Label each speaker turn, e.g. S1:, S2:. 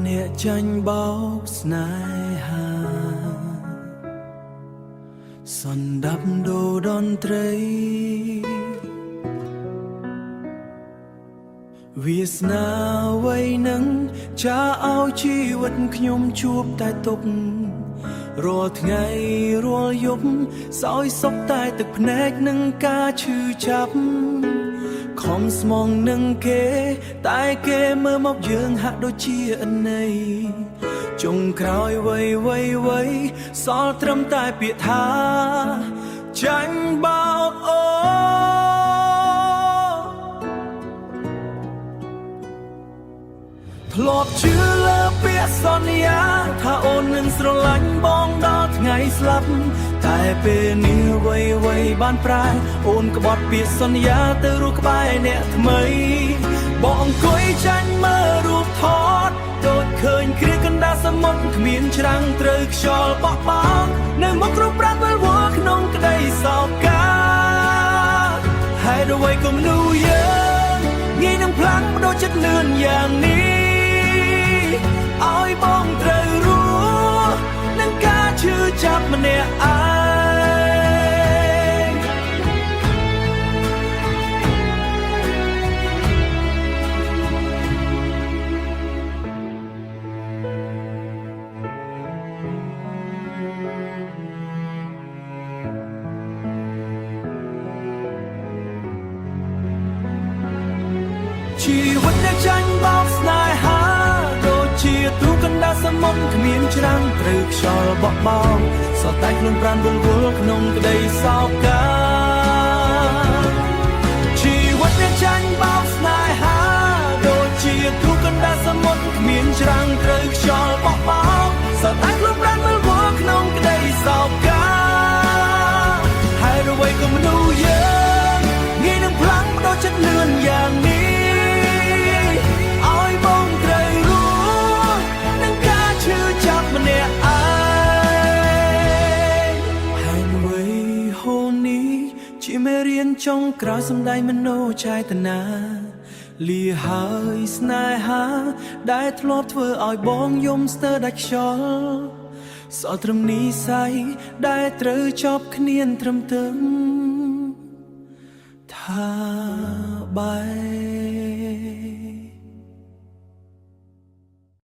S1: អ្នកចាញ់បោកស្នេហាសន្តាប់ដូរតន្ត្រីវាសនាអ្វីនឹងចាឲ្យជីវិតខ្ញុំជួបតែទុក្ខរាល់ថ្ងៃរាល់យប់សោយសុខតែទឹកភ្នែកនឹងការឈឺចាប់ខំស្មងនឹងគេតែគេមើលមកយើងហាក់ដូចជាឥន័យចុងក្រោយវ័យសល់ត្រឹមតែពាក្យថាចាញ់បោកអូធ្លាប់ជឿលើពាក្យសន្យាថាអូននឹងស្រឡាញ់បងដល់ថ្ងៃស្លាប់តែពេលនេះវ័យបានប្រែអូនក្បត់ពាក្យសន្យាទៅរស់ក្បែរអ្នកថ្មីបងអង្គុយចាញ់មើលរូបថតដូចឃើញគ្រាកណ្ដាលសមុទ្រគ្មានច្រាំងត្រូវខ្យល់បក់បោកនៅមុខរូបប្រាំវិលវល់ក្នុងក្តីសោកការហេតុអ្វីក៏មនុស្សយើងងាយនឹងផ្លាំងបដូរចិត្តលឿនយ៉ាងនេះឲ្យបងត្រូវរស់នឹងការឈឺចាប់ម្នាក់ឯងជីវិតដែលចាញ់បោកស្នេហាដូចជាទូកណ្ដាលសមុទ្រគ្មានច្រាំងត្រូវខ្យល់បក់បោកសោះតែខ្លួនប្រាណវិលវល់ក្នុងក្តីសោកការជីវិតដែលចាញ់បោកស្នេហាដូចជាទូកណ្ដាលសមុទ្រគ្មានច្រាំងត្រូវខ្យល់បក់បោកសោះតែខ្លួនប្រាណវិលវល់ក្នុងក្តីសោកការហើយអ្វីក៏មនុស្សយើងងាយនឹងផ្លាំងបដូរចិត្តលឿនយ៉ាងនេះម្នាក់ឯងហើយអ្វីហូរនេះជាមេរៀនចុងក្រោយសម្ដែងមនោចេតនាលាហើយស្នេហាដែលធ្លាប់ធ្វើឲ្យបងយំស្ទើរដាច់ខ្យល់សល់ត្រឹមនិស្ស័យដែលត្រូវចប់គ្នាត្រឹមត្រូវថាបែ